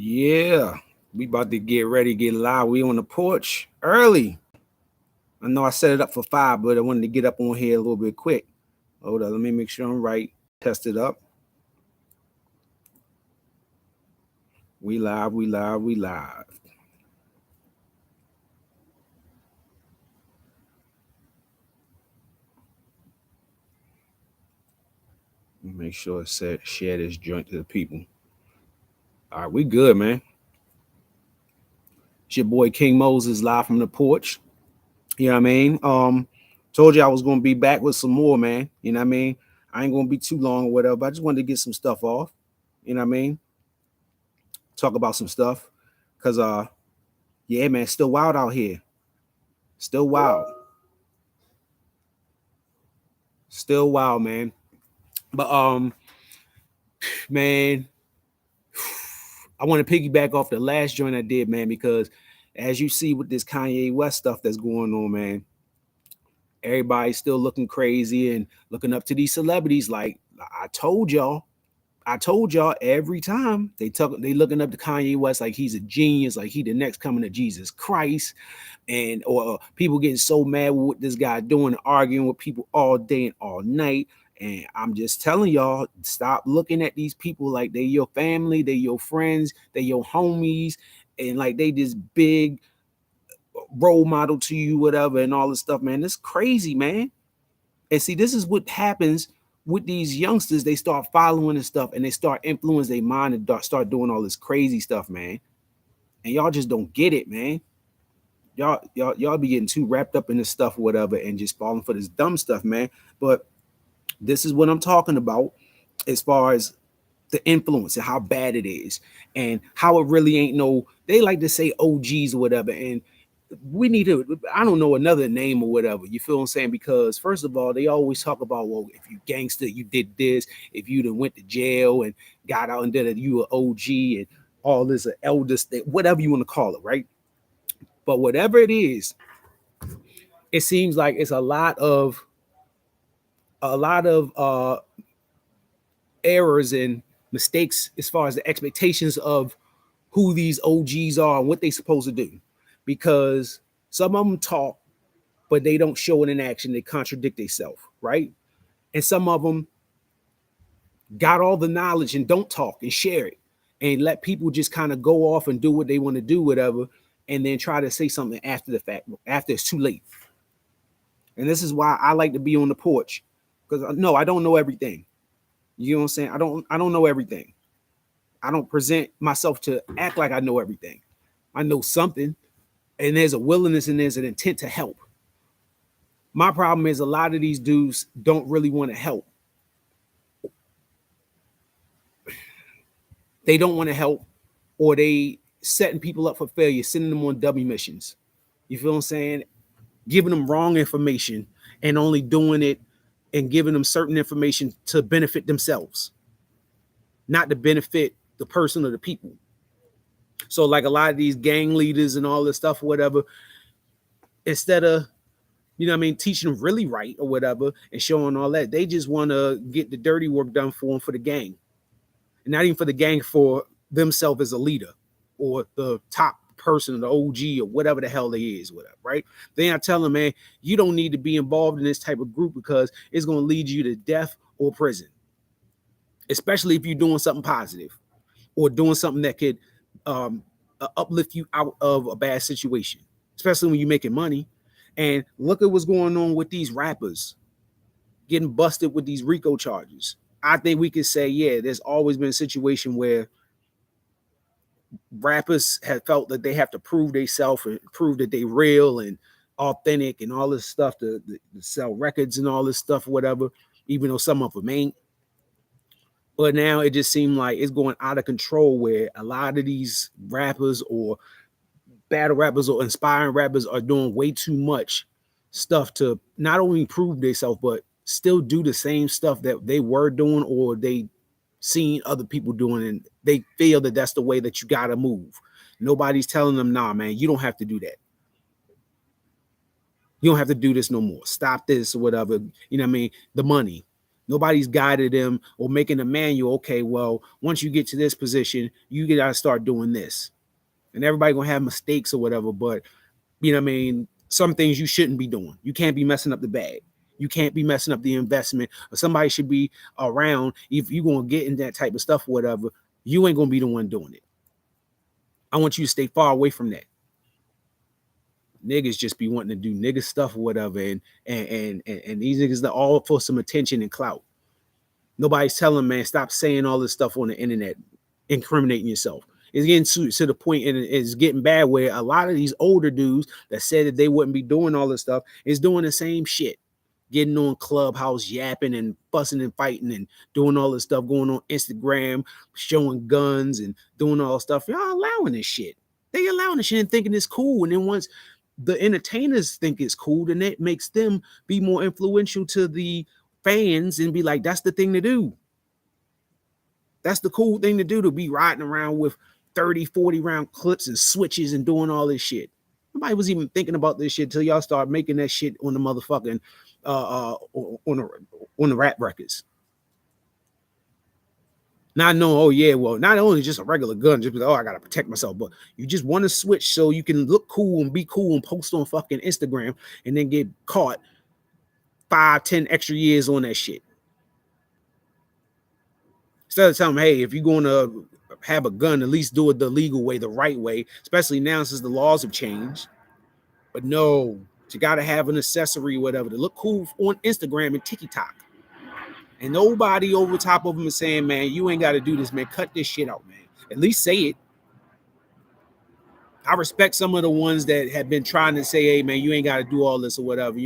Yeah, we about to get ready, get live. We on the porch early. I know I set it up for 5, but I wanted to get up on here a little bit quick. Hold on, let me make sure I'm right. Test it up. We live, we live, we live. Make sure it said share this joint to the people. All right, we good, man. It's your boy King Moses live from the porch. You know what I mean? Told you I was gonna be back with some more, man. You know what I mean? I ain't gonna be too long or whatever, but I just wanted to get some stuff off. You know what I mean? Talk about some stuff. Cause yeah, man, still wild out here. Still wild. Still wild, man. But man, I want to piggyback off the last joint I did, man, because as you see with this Kanye West stuff that's going on, man, everybody's still looking crazy and looking up to these celebrities. Like I told y'all every time they looking up to Kanye West like he's a genius, like he the next coming to Jesus Christ, and or people getting so mad with what this guy doing, arguing with people all day and all night. And I'm just telling y'all, stop looking at these people like they your family, they your friends, they your homies, and like they this big role model to you, whatever, and all this stuff, man. It's crazy, man. And see, this is what happens with these youngsters. They start following this stuff and they start influencing their mind and start doing all this crazy stuff, man. And y'all just don't get it, man. Y'all be getting too wrapped up in this stuff, whatever, and just falling for this dumb stuff, man. But this is what I'm talking about as far as the influence and how bad it is and how it really ain't no, they like to say OGs or whatever. And we need to, I don't know another name or whatever. You feel what I'm saying? Because first of all, they always talk about, well, if you gangster, you did this. If you done went to jail and got out and did it, you an OG and all this, eldest, whatever you want to call it, right? But whatever it is, it seems like it's a lot of errors and mistakes as far as the expectations of who these OGs are and what they supposed to do. Because some of them talk, but they don't show it in action. They contradict themselves, right? And some of them got all the knowledge and don't talk and share it and let people just kind of go off and do what they want to do, whatever, and then try to say something after the fact, after it's too late. And this is why I like to be on the porch, because no, I don't know everything. You know what I'm saying? I don't know everything. I don't present myself to act like I know everything. I know something, and there's a willingness and there's an intent to help. My problem is a lot of these dudes don't really want to help. They don't want to help, or they setting people up for failure, sending them on dummy missions. You feel what I'm saying? Giving them wrong information and only doing it and giving them certain information to benefit themselves, not to benefit the person or the people. So, like a lot of these gang leaders and all this stuff, whatever, instead of, you know what I mean, teaching them really right or whatever and showing all that, they just want to get the dirty work done for them for the gang. And not even for the gang, for themselves as a leader or the top person, the OG or whatever the hell they is, whatever, right? Then I tell them, man, you don't need to be involved in this type of group because it's going to lead you to death or prison, especially if you're doing something positive or doing something that could uplift you out of a bad situation, especially when you're making money. And look at what's going on with these rappers getting busted with these RICO charges. I think we could say, yeah, there's always been a situation where rappers have felt that they have to prove themselves and prove that they real and authentic and all this stuff to sell records and all this stuff, whatever, even though some of them ain't. But now it just seemed like it's going out of control where a lot of these rappers or battle rappers or inspiring rappers are doing way too much stuff to not only prove themselves, but still do the same stuff that they were doing or they seen other people doing, and they feel that that's the way that you got to move. Nobody's telling them, nah, man, you don't have to do that. You don't have to do this no more. Stop this or whatever. You know what I mean? The money. Nobody's guided them or making a manual. Okay, well, once you get to this position, you gotta start doing this. And everybody gonna have mistakes or whatever, but you know what I mean? Some things you shouldn't be doing. You can't be messing up the bag. You can't be messing up the investment. Or somebody should be around. If you're gonna get in that type of stuff or whatever, you ain't gonna be the one doing it. I want you to stay far away from that. Niggas just be wanting to do nigga stuff or whatever, and these niggas are all for some attention and clout. Nobody's telling them, man, stop saying all this stuff on the internet, incriminating yourself. It's getting to the point, and it's getting bad where a lot of these older dudes that said that they wouldn't be doing all this stuff is doing the same shit. Getting on Clubhouse, yapping and fussing and fighting and doing all this stuff, going on Instagram, showing guns and doing all this stuff. Y'all allowing this shit. They allowing this shit and thinking it's cool. And then once the entertainers think it's cool, then it makes them be more influential to the fans and be like, that's the thing to do. That's the cool thing to do, to be riding around with 30, 40 round clips and switches and doing all this shit. Nobody was even thinking about this shit until y'all start making that shit on the motherfucking on the rap records. Not knowing, oh yeah, well, not only just a regular gun, just because, oh, I gotta protect myself, but you just want to switch so you can look cool and be cool and post on fucking Instagram and then get caught 5-10 extra years on that shit. Instead of telling them, hey, if you're going to have a gun, at least do it the legal way, the right way, especially now since the laws have changed. But no, you got to have an accessory or whatever to look cool on Instagram and TikTok. And nobody over top of them is saying, man, you ain't got to do this, man. Cut this shit out, man. At least say it. I respect some of the ones that have been trying to say, hey, man, you ain't got to do all this or whatever.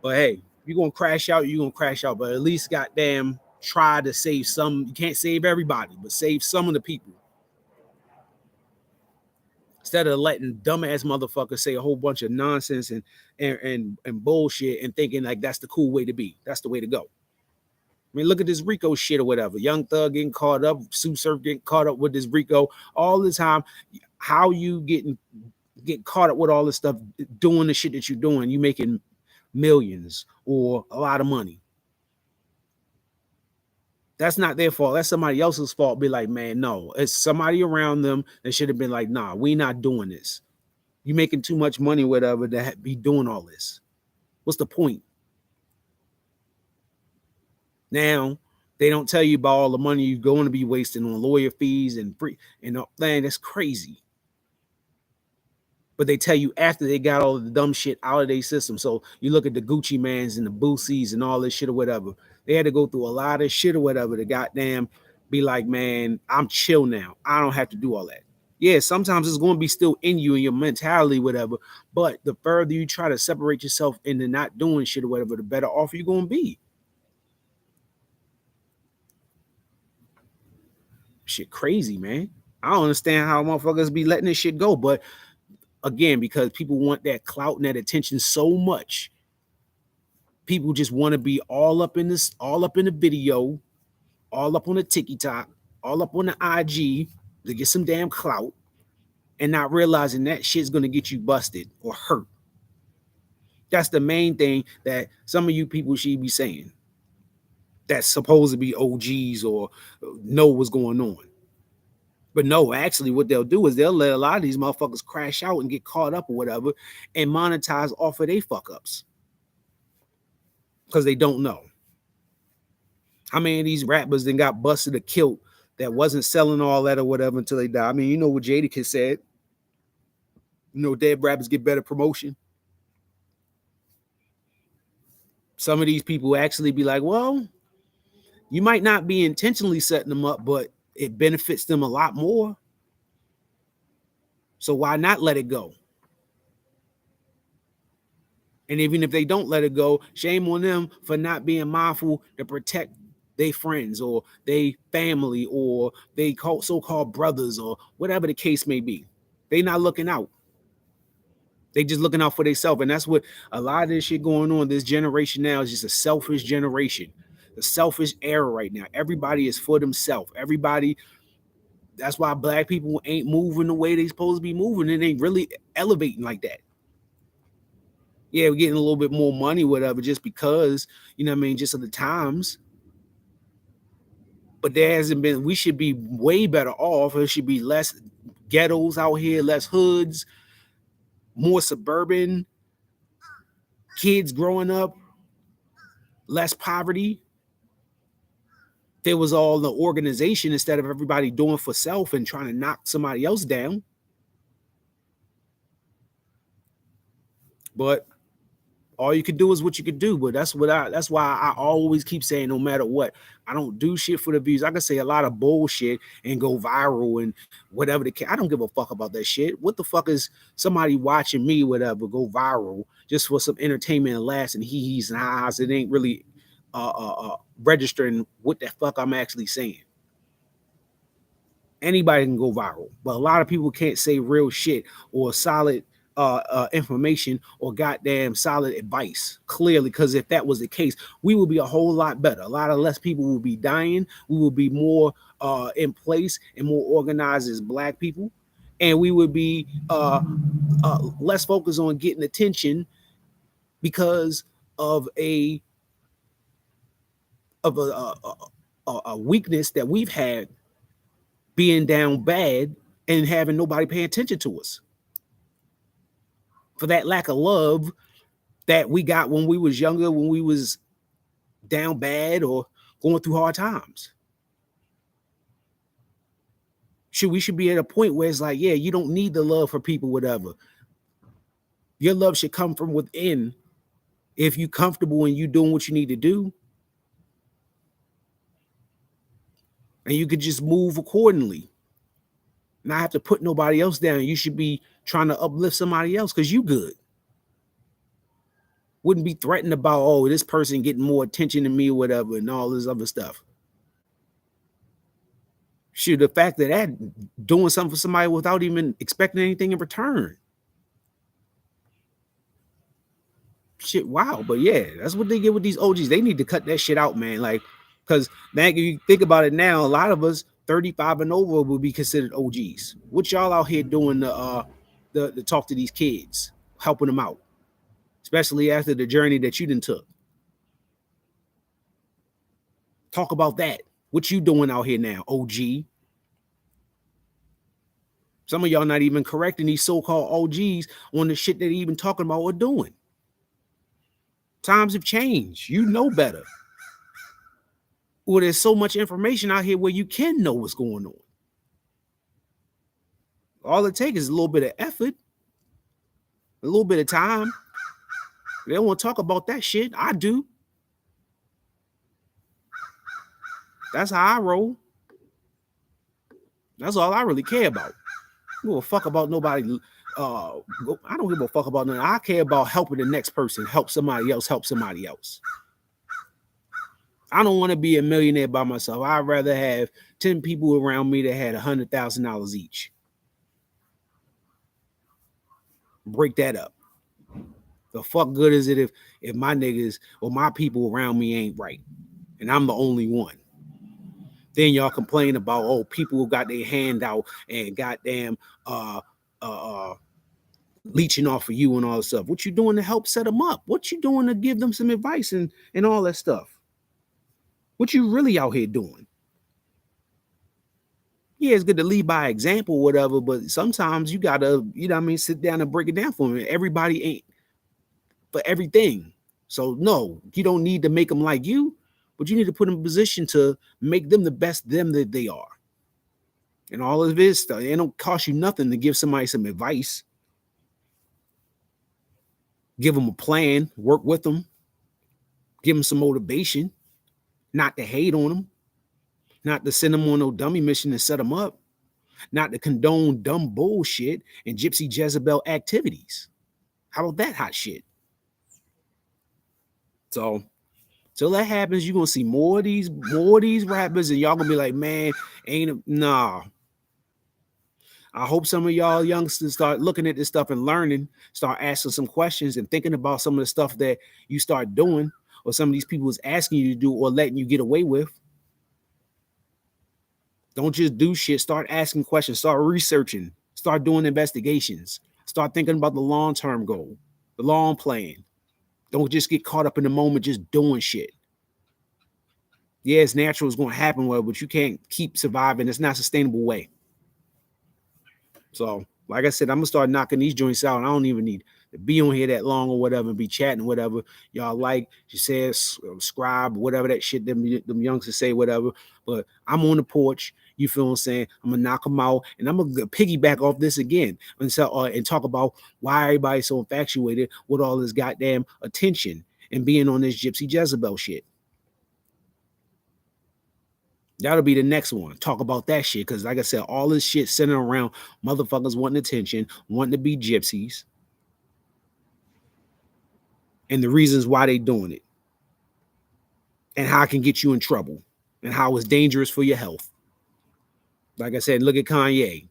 But hey, you're going to crash out, you're going to crash out. But at least, goddamn, try to save some. You can't save everybody, but save some of the people. Instead of letting dumbass motherfuckers say a whole bunch of nonsense and bullshit and thinking like that's the cool way to be. That's the way to go. I mean, look at this RICO shit or whatever. Young Thug getting caught up, Sue Surf getting caught up with this RICO all the time. How you get caught up with all this stuff, doing the shit that you're doing? You making millions or a lot of money. That's not their fault. That's somebody else's fault. Be like, man, no, it's somebody around them that should have been like, nah, we not doing this. You making too much money, whatever, to be doing all this. What's the point? Now, they don't tell you about all the money you're going to be wasting on lawyer fees and free and man, that's crazy. But they tell you after they got all the dumb shit out of their system. So you look at the Gucci Mans and the Boosies and all this shit or whatever. They had to go through a lot of shit or whatever to goddamn be like, man, I'm chill now. I don't have to do all that. Yeah, sometimes it's going to be still in you and your mentality, whatever. But the further you try to separate yourself into not doing shit or whatever, the better off you're going to be. Shit crazy, man. I don't understand how motherfuckers be letting this shit go. But again, because people want that clout and that attention so much, people just want to be all up in this, all up in the video, all up on the TikTok, all up on the IG to get some damn clout and not realizing that shit's going to get you busted or hurt. That's the main thing that some of you people should be saying. That's supposed to be OGs or know what's going on. But no, actually, what they'll do is they'll let a lot of these motherfuckers crash out and get caught up or whatever and monetize off of their fuck ups because they don't know. How many of these rappers then got busted or killed that wasn't selling all that or whatever until they die? I mean, you know what Jadakiss said. You know, dead rappers get better promotion. Some of these people actually be like, well, you might not be intentionally setting them up, but it benefits them a lot more. So why not let it go? And even if they don't let it go, shame on them for not being mindful to protect their friends or their family or they so-called brothers or whatever the case may be. They not looking out. They just looking out for themselves. And that's what a lot of this shit going on. This generation now is just a selfish generation. The selfish era right now. Everybody is for themselves. Everybody, that's why black people ain't moving the way they supposed to be moving and ain't really elevating like that. Yeah, we're getting a little bit more money, whatever, just because, you know what I mean, just of the times. But there hasn't been, we should be way better off. There should be less ghettos out here, less hoods, more suburban kids growing up, less poverty. There was all the organization instead of everybody doing for self and trying to knock somebody else down. But all you could do is what you could do. But that's why I always keep saying, no matter what, I don't do shit for the views. I can say a lot of bullshit and go viral and whatever the case. I don't give a fuck about that shit. What the fuck is somebody watching me, whatever, go viral just for some entertainment and laughs and hee-hees and ha-has? It ain't really registering what the fuck I'm actually saying. Anybody can go viral, but a lot of people can't say real shit or solid information or goddamn solid advice clearly, because if that was the case, we would be a whole lot better. A lot of less people will be dying. We will be more in place and more organized as black people, and we would be less focused on getting attention because of a weakness that we've had, being down bad and having nobody pay attention to us for that lack of love that we got when we was younger, when we was down bad or going through hard times. We should be at a point where it's like, yeah, you don't need the love for people, whatever. Your love should come from within. If you're comfortable and you doing what you need to do, and you could just move accordingly, not have to put nobody else down. You should be trying to uplift somebody else because you good. Wouldn't be threatened about, oh, this person getting more attention than me or whatever and all this other stuff. Shoot, the fact that doing something for somebody without even expecting anything in return. Shit, wow. But yeah, that's what they get with these OGs. They need to cut that shit out, man. Like, because man, if you think about it now, a lot of us 35 and over will be considered OGs. What y'all out here doing to talk to these kids, helping them out, especially after the journey that you done took? Talk about that. What you doing out here now, OG? Some of y'all not even correcting these so-called OGs on the shit they're even talking about or doing. Times have changed. You know better. Well, there's so much information out here where you can know what's going on. All it takes is a little bit of effort, a little bit of time. They don't want to talk about that shit. I do. That's how I roll. That's all I really care about. I don't give a fuck about nobody. I don't give a fuck about nothing. I care about helping the next person, help somebody else, help somebody else. I don't want to be a millionaire by myself. I'd rather have 10 people around me that had $100,000 each. Break that up. The fuck good is it if my niggas or my people around me ain't right and I'm the only one? Then y'all complain about, oh, people who got their hand out and goddamn leeching off of you and all this stuff. What you doing to help set them up? What you doing to give them some advice and all that stuff? What you really out here doing? Yeah, it's good to lead by example, whatever, but sometimes you gotta, you know what I mean, sit down and break it down for them. Everybody ain't for everything. So no, you don't need to make them like you, but you need to put them in a position to make them the best them that they are. And all of this stuff, it don't cost you nothing to give somebody some advice. Give them a plan, work with them, give them some motivation, not to hate on them, not to send them on no dummy mission and set them up, not to condone dumb bullshit and gypsy Jezebel activities. How about that hot shit? So till that happens, you're gonna see more of these rappers, and y'all gonna be like, man, nah. I hope some of y'all youngsters start looking at this stuff and learning, start asking some questions and thinking about some of the stuff that you start doing, or some of these people is asking you to do or letting you get away with. Don't just do shit. Start asking questions. Start researching. Start doing investigations. Start thinking about the long-term goal. the long playing. Don't just get caught up in the moment just doing shit. Yeah, it's natural, it's going to happen, well, but you can't keep surviving. It's not a sustainable way. So, like I said, I'm gonna start knocking these joints out. I don't even need to be on here that long or whatever, and be chatting whatever y'all like. She says subscribe, whatever that shit them youngsters say, whatever. But I'm on the porch. You feel what I'm saying? I'm gonna knock them out, and I'm gonna piggyback off this again and and talk about why everybody's so infatuated with all this goddamn attention and being on this Gypsy Jezebel shit. That'll be the next one. Talk about that shit. Because like I said, all this shit centered around motherfuckers wanting attention, wanting to be gypsies, and the reasons why they doing it. And how it can get you in trouble. And how it's dangerous for your health. Like I said, look at Kanye.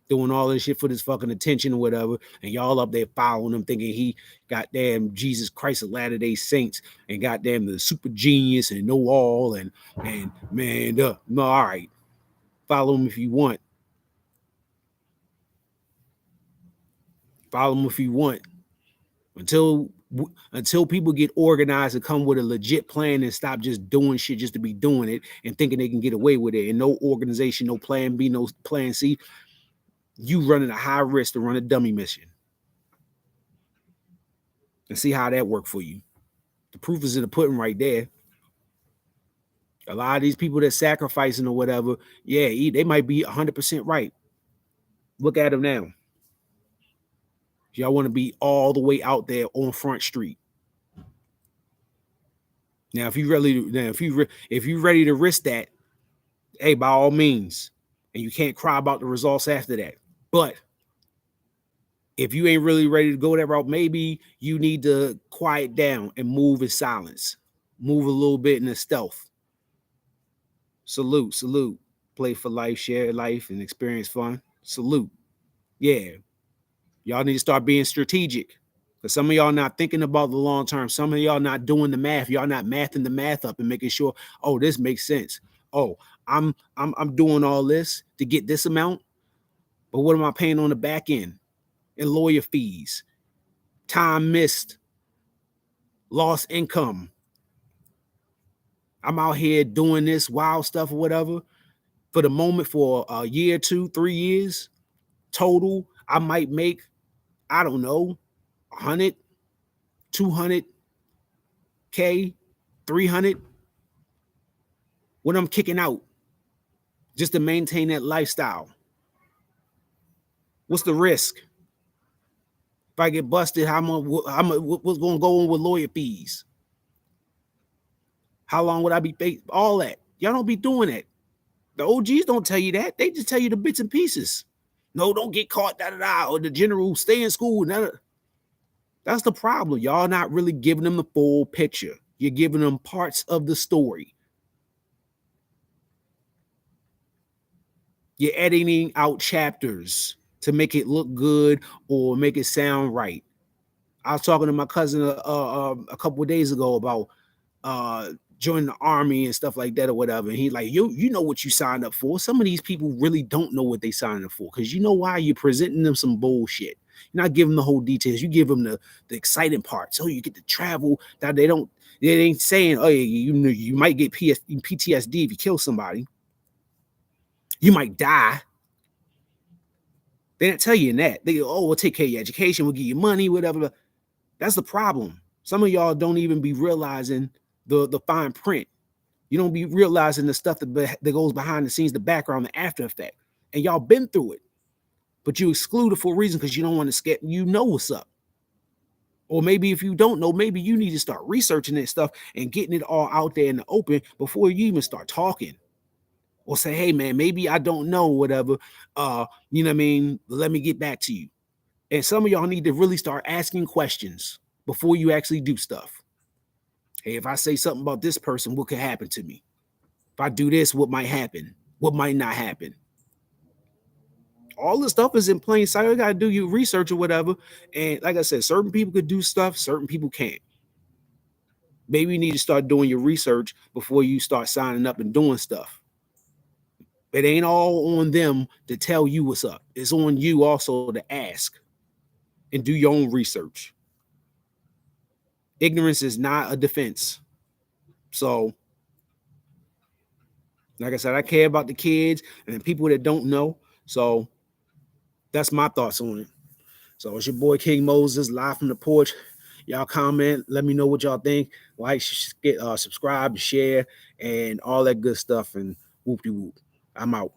Doing all this shit for this fucking attention or whatever. And y'all up there following him thinking he goddamn Jesus Christ of Latter-day Saints and goddamn the super genius and know all and man, no, all right. Follow him if you want. Follow him if you want. Until people get organized and come with a legit plan and stop just doing shit just to be doing it and thinking they can get away with it and no organization, no plan B, no plan C, you running a high risk to run a dummy mission. And see how that worked for you. The proof is in the pudding right there. A lot of these people that sacrificing or whatever, yeah, they might be 100% right. Look at them now. Y'all want to be all the way out there on Front Street. Now, if you ready to risk that, hey, by all means, and you can't cry about the results after that. But if you ain't really ready to go that route, maybe you need to quiet down and move in silence, move a little bit in the stealth. Salute. Play for life, share life, and experience fun. Salute. Yeah. Y'all need to start being strategic. Because some of y'all not thinking about the long term. Some of y'all not doing the math. Y'all not mathing the math up and making sure, oh, this makes sense. Oh, I'm doing all this to get this amount. But what am I paying on the back end? And lawyer fees, time missed, lost income. I'm out here doing this wild stuff or whatever. For the moment, for a year, 2, 3 years total, I might make, I don't know, 100, 200K, 300. When I'm kicking out, just to maintain that lifestyle. What's the risk? If I get busted, what's going to go on with lawyer fees? How long would I be paid? All that. Y'all don't be doing that. The OGs don't tell you that. They just tell you the bits and pieces. No, don't get caught, or the general, stay in school. That's the problem. Y'all not really giving them the full picture. You're giving them parts of the story. You're editing out chapters to make it look good or make it sound right. I was talking to my cousin a couple of days ago about joining the army and stuff like that or whatever. And he's like, you know what you signed up for. Some of these people really don't know what they signed up for, because you know why? You're presenting them some bullshit. You're not giving them the whole details. You give them the exciting parts. Oh, you get to travel. That they ain't saying, oh, you might get PTSD if you kill somebody. You might die. They don't tell you that. They go, oh, we'll take care of your education. We'll give you money, whatever. That's the problem. Some of y'all don't even be realizing the fine print. You don't be realizing the stuff that goes behind the scenes, the background, the after effect. And y'all been through it. But you exclude it for a reason because you don't want to scare. You know what's up. Or maybe if you don't know, maybe you need to start researching that stuff and getting it all out there in the open before you even start talking. Or say, hey, man, maybe I don't know, whatever. You know what I mean? Let me get back to you. And some of y'all need to really start asking questions before you actually do stuff. Hey, if I say something about this person, what could happen to me? If I do this, what might happen? What might not happen? All this stuff is in plain sight. You got to do your research or whatever. And like I said, certain people could do stuff, certain people can't. Maybe you need to start doing your research before you start signing up and doing stuff. It ain't all on them to tell you what's up. It's on you also to ask and do your own research. Ignorance is not a defense. So, like I said, I care about the kids and the people that don't know. So that's my thoughts on it. So it's your boy King Moses, live from the porch. Y'all comment, let me know what y'all think. Like, subscribe, share, and all that good stuff. And whoop de whoop. I'm out.